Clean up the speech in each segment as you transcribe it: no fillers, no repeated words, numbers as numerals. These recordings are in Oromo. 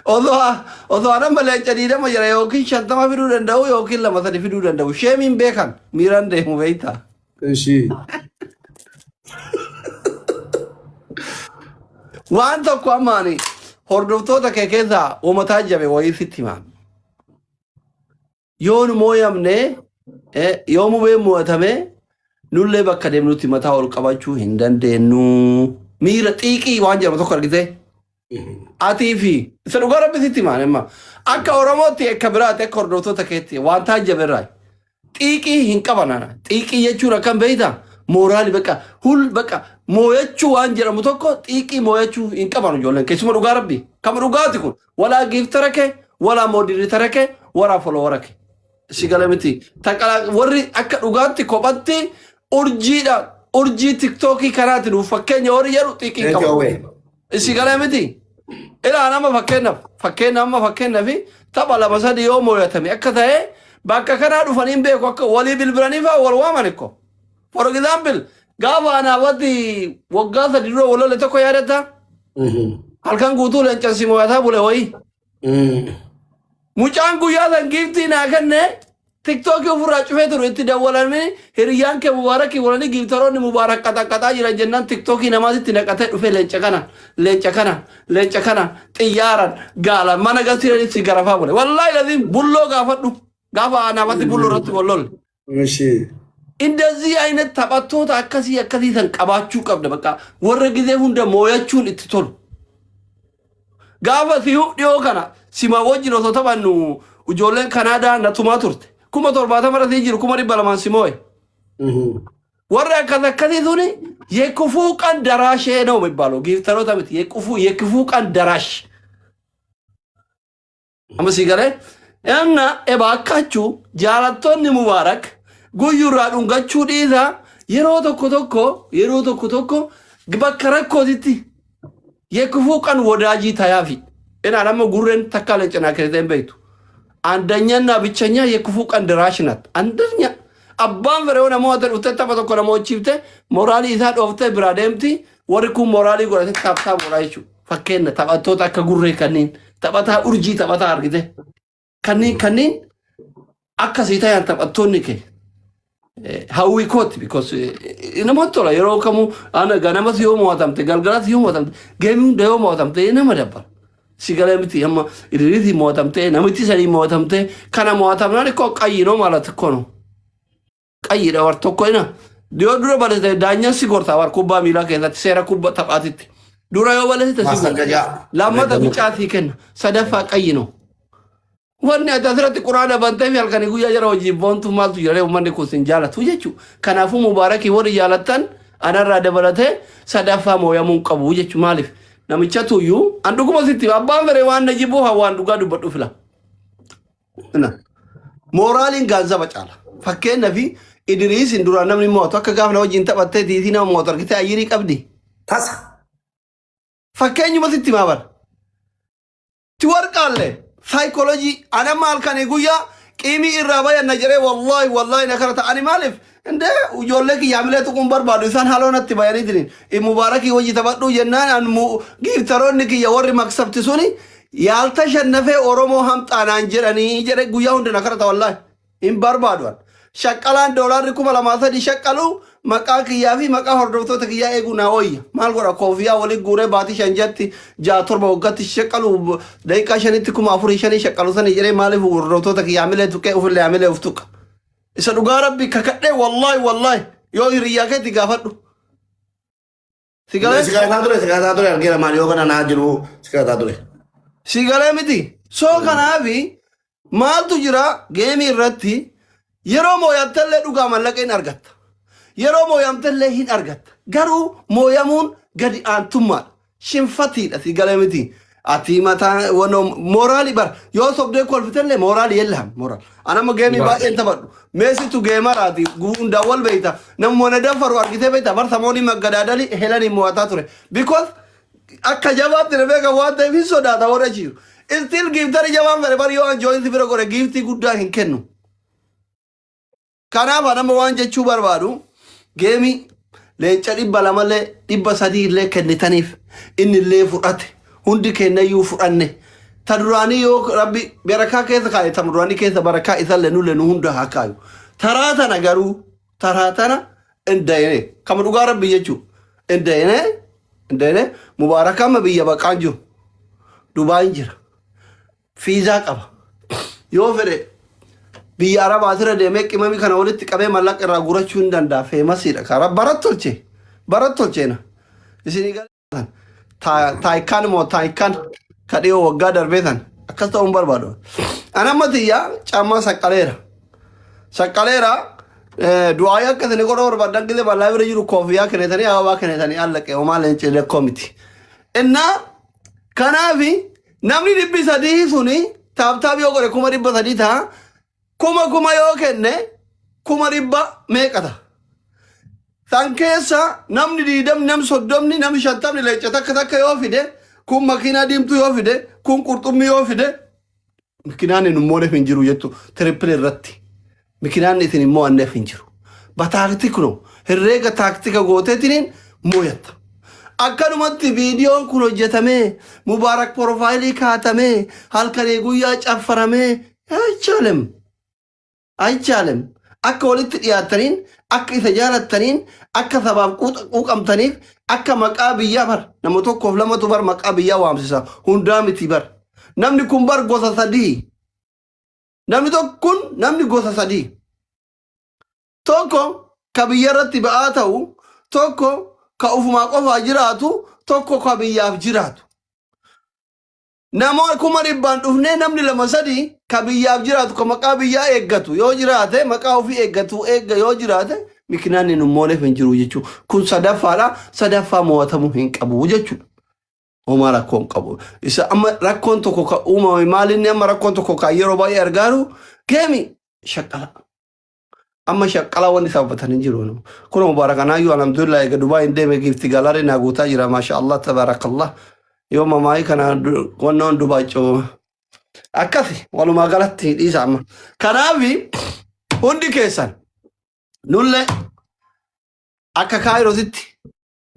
Although I'm a legend, I'm a Yoki Shantama Fidu and Dow, Yoki Lamasa Fidu and Dow. Shame in Bacon, Miranda Moveta. She. One to Quamani, Hordota Kekeza, Omataja, Waifitima. Yon Moyamne, Yomu Muatame, Nuleva Kademuti Matao Kabachu, Hindande, no Mira Tiki, one year of Tokarite. ATV. Se lo guarda settimane, ma anche Oromoti e Cabrate Cordoto Tachetti, vantaggio verrai. Tiki in Cavanana, Tiki e Chura Cambeita, Morali Becca, Hul Becca, Moechu Angela Mutoko, Tiki Moechu in Cavanojola, che sono Garbi, Camarugatico, Wala give Tarake, Wala Modi Tarake, Wala Folorake. Sigalamiti, Takala, Worry Akugati, Kobati, Urgi TikToki Karate, Fakenya or Yaru taking away. Sigalamiti. Ila nama fakkenna fi taba la basadi yomo yatami akkatae bakka kana dhufanin beeku akka wali bilbilanii fa wal waamaniko. For example, gaafa ana wadi waggaa sadi dura waloole tokko yaadata halkan guutuu leencansi mo'ataa bule wayi. Mucaan guyyaa san giiftii naa kenne TikTok ofirraa cufee ture itti dawwalamee hiriyyaan kee Mubaarakii walanii giiftaroonni Mubaarak qaxaqaxaa jiran jennaan TikTok namaatitti naqatee dhufee leenca kana xiyyaaran gaala mana galchiranitti garafaa bule. Wallaahi laziim bulloo gaafadhu gaafa namatti bulloo irratti wallol. Indazii aynet taphattoota akkasii san qabaachuu qabda bakka warra gizee hunda mooyachuun itti tolu. Gaafa siyuu dhiyoo kana sima wajjin osoo taphannu ijoolleen Kanaadaa natumaa turte. Kuma torbata marati jiru kuma ribba lamaan simooye. Warra akkasii suni yekufuuqan daraashee nama ibbaalo giiftaroota miti yekufuuqan daraash. Amma sigalee enna eba akkachuu jaalattoonni Mubaarak guyyurraa dhungachuu dhiisa yeroo tokko tokko bakka rakkootitti yekufuuqan wadaajii tayaafi. Enaan amma gurreen takka leencanaa keessatti beektu. Andanyana bichanya yekufuuqan daraashinat. Andanya abbaan fereewwan mo'atan uttee tapha tokko nama hojjiifte moraalii isaa dhooftee biraa deemti warri kun moraalii godhatee taaptaa moolaa jechuudha. Fakkeenya taphattoota akka gurree kanneen taphataa urjii taphataa argite kanneen akkasii ta'an taphattoonni kee hawwii kooti because nama tola yeroo kamuu ganamas yoo mo'atamte galgalas yoo mo'atamte geemii hunda yoo mo'atamte nama dabbara. Sigalemiti amma irriti mo'atamte namitti sadii mo'atamte kana mo'atamnaan ikkoo qayyinoo maalati kono. Qayyidha war tokko ina yoo dura balete daanyaa si gorta war kubbaa miilaa keessatti seera kubbaa taphaatitti dura yoo balete si gorta lammata bicaatii kenna sadaffaa qayyinoo. Wanni ati asirratti quraana bantee fi halkanii guyyaa jara hojii boontu maaltu jira uummanni kun sin jaalatu jechuudha. Kanaafuu Mubaarakii warri jaalattan anarraa dabalatee sadaffaa moo'amuu qabu jechuudha maaliif? Namicha tuyyuu an dhuguma sitti abbaan fere waan najibuu hawaan dhugaa dubbadhu fila. Moraaliin gaazaba caala. Fakkeenyaa fi Idriisiin duraan namni mo'atu akka gaafa wajjin taphattee tiitii nama mo'atu argitee ayyirii qabdi. Tasa. Fakkeenyuma sitti maa bara. Ti warqaallee saayikooloojii ana maal kan guyyaa qiimii irraa bayanna jedhee wallaahi na kana ta'ani maaliif? Inde ijoollee kiyyaamilee tuquun barbaadu isaan haloonatti bayanii jirin. Mubaarakii hojii taphadhuu jennaan giiftaroonni kiyya warri maksabti suni yaalta shannafee Oromoo hamxaanaan jedhanii jedhe guyyaa hundi na kana ta'a wallaahi. Hin barbaaduan. Shaqqalaan doolaarri 2,300 shaqqaluu maqaa kiyyaa fi maqaa hordoftoota kiyyaa eeguu naa wayya. Maal godha koofiyaa waliin guuree baatii 5 6 waggaatti shaqqaluu daqiiqaa 5tti 4,500 shaqqaluu sana jedhee maaliif hordoftoota kiyyaamilee tuqee ofillee yaamilee of tuqa. Isa dhugaa rabbi kakadhee wallaahi yoo hiriyyaa keetti gaafadhu. Sigalee ture argeera maal yoo kana naa jiru sigalee ture. Sigalee miti. Soo kanaafi maaltu jira geemii irratti yeroo moo'amtellee dhugaa mallaqa hin argatta. Yeroo moo'amtellee hin argatta. Garuu moo'amuun gadi aantummaadha. Shinfatiidha sigalee miti. Ati mataa wano moraali bar yoo sobdee kolfitellee moraali yellaham moraal. Anama geemii baay'een taphadhu. Meesitu geemaraati gunda wal beeyta. Namoonni dafaru argitee beeyta bar samoonni maggadaadali helanii mo'ataa ture. Because akka jabaatti beeka waan ta'eef hin sodaata warra jiru. Still giftari jabaan fere bar yoo anjooyinsi bira gore giftii guddaa hin kennu. Kanaaf anama waan jechuu barbaadu geemii leenca 200 300 illee kennitaniif inni illee fudhate. Hundi kennayyuu fudhanne تدراني يو ربي بركة كيس كاي تمراني كيس بركة إذا لنو هندا هكايو تراتنا قالوا تراتنا إندينه كم رجع ربي يجوا إندينه مباركة ما بيجا بكانجو دبي جرا فيزا كابا يو فري بيا عرب أثر دمك إمامي كنا ولد كابه ملاك راغورا شوندان دا فيمس إيرا كارا بارات تولچه نا إسيني قال تايكان كديو وقا دربيثان أكاستا أمبر بادو أنا متيا چاما سكاليرا دعايا كثني كورا وربادان كده باللايبري يرو كوفيا كنتاني آوا كنتاني ألا كيوما لنچه لكوميتي إننا كنافي نمني ربي سديه سوني تاب يوغوري كوما ربا سديه تا كوما يوكenne كوما ربا ميكتا Sankeessa namni diidam nam soddomni nam shantamni lecha takka yoo fide kun makiinaa diimtuu yoo fide kun qurxummii yoo fide makiinaan immoo hin jiru jettu triple irratti makiinaan isin immoo anneef hin jiru bataakti kuno herreega taaktika gooteetiniin mooyatta akkanumatti viidiyoon kun hojjetamee mubaarak profaayilii kaatamee halkanii guyyaa caffaramee aychaalem akka walitti dhiyaataniin akka isa jaalataniin akka sabaaf quuqamtaniif akka maqaa biyyaa bar nama tokkoof lamatu bar maqaa biyyaa waamsisa hundaa miti bar namni kun bar gosa sadii namni gosa sadii tokko ka biyya irratti ba'aa ta'u tokko ka ufumaa qofaa jiraatu tokko ka biyyaaf jiraatu namoota kuma dhibbaan dhufnee namni lama sadii ka biyyaaf jiraatu ka maqaa biyyaa eeggatu yoo jiraate maqaa ofii eeggatu yoo jiraate mikinaan inni mooleef hin jiru jechuudha. Kun sadaffaa mo'atamuu hin qabu jechuudha. Homaa rakkoo hin qabu. Isa amma rakkoon tokko ka uumame maalinni amma rakkoon tokko ka yeroo baay'ee argaaru geemi shaqqala. Amma shaqqala wanni sababbatan hin jiru. Kun mubaarakanaayyu alhamdulillah eega Dubaay hin deeme gifti galarii naa guutaa jira maasha Allah tabaarakallah. Yoo mamaayi kana wannoon dubaachoo akkasi walumaa galatti dhiisa amma. Kanaafi hundi keessan nulle akka kaayirositti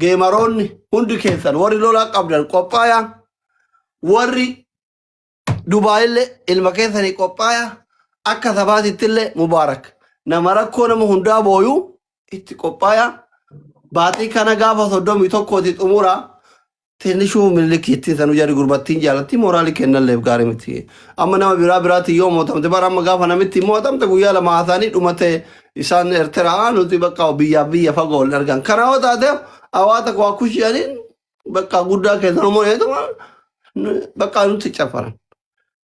geemaroonni hundi keessan warri lolaa qabdan qophaayaa warri Dubaayillee ilma keessanii qophaayaa akka sabaatittillee mubaarak nama rakkoo nama hundaa booyuu itti qophaayaa baatii kana gaafa 31 xumuraa Tenishuu miliki ittisan ujari gurbattiin jaalatti moraali kennalleef gaarii miti. Amma nama biraatti yoo mootamte bara amma gaafa namitti mootamte guyyaa lama haasanii dhumate isaan Eertiraa nuti bakka biyya fagoo ol argan. Kana yoo taate hawaasa waa kushiyaniin bakka guddaa keessan moo'eetuma bakka nuti cafaran.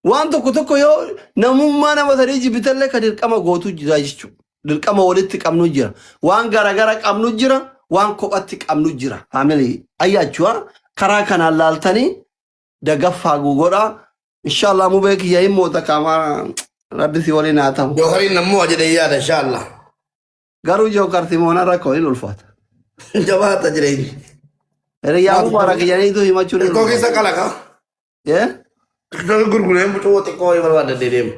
Waan tokko yoo namummaa nama sadii jibitallee ka dirqama gootu jira jechuudha. Dirqama walitti qabnu jira. Waan garagara qabnu jira. Waan kophatti qabnu jira. Faamilii ayyaachua. karaa kanaan laaltanii dagaffaa guugodha inshallah mu beeki yaa'in moota kaamaa rabbi si waliin haa ta'u. Jookariin nammoo jedhee yaada inshallah. Garuu jookarti moona rakkoo hin ulfaata. Jabaata jireenyi. Hiriyaa mubaarak jedhaniitu himachuun hin ulfaata. Kookisa kalaka. Yee? Nama gurgureen bucuu xiqqoo yoo barbaadde deemu.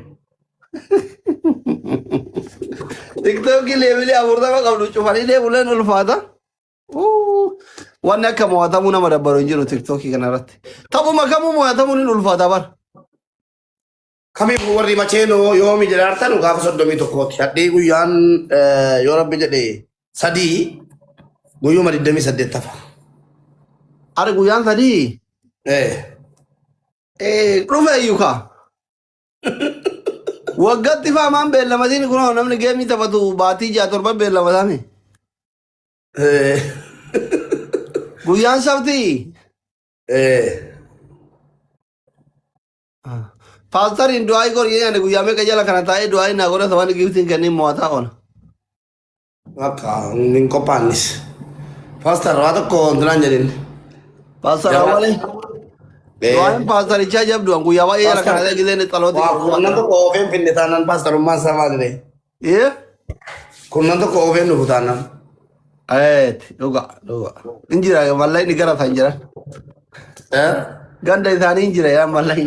Tiktookii leebilee afurtama qabdu cufanii deemuleen ulfaata. Wanni akka mo'atamuu nama dabbaru hin jiru tiktookii kanarratti. Taphuma kamuu mo'atamuu ni ulfaata bar. Kamiif warri macheenoo yoomi jedhaartan gaafa 31 hadhii guyyaan yoo rabbi jedhe sadii guyyuma 28 tafa. Ari guyyaan sadii? Dhufe iyyuka. Waggaatti faamaan beellamatiin kunoo namni geemii taphatu baatii 6-7 beellamataan. Guyyaan sabtii? Paastariin du'aa gorii yaani guyyaa meeqa jala kana taa'ee du'aa naa godha sabani giftiin kennin mo'ataa oona. Akka hin qophaannis. Paastar waa tokko wantinaan jedhin. Paastar awwalee? Du'aan paastarichaa jabdu'an guyyaa baay'ee jala kana ta'ee giseen xalooti. Kunnan tokko oofeen finne taanaan paastarummaan isaa maalidhe? Kunnan tokko oofeen dhufu taanaan. Dhuga. Injira mallahi ni gara tan jira. Ganda isaanii injira yaa mallahi.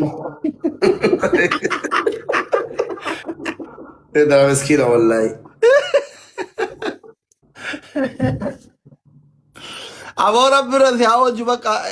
Dara miskina wallahi. Abora bira si hawa juba ka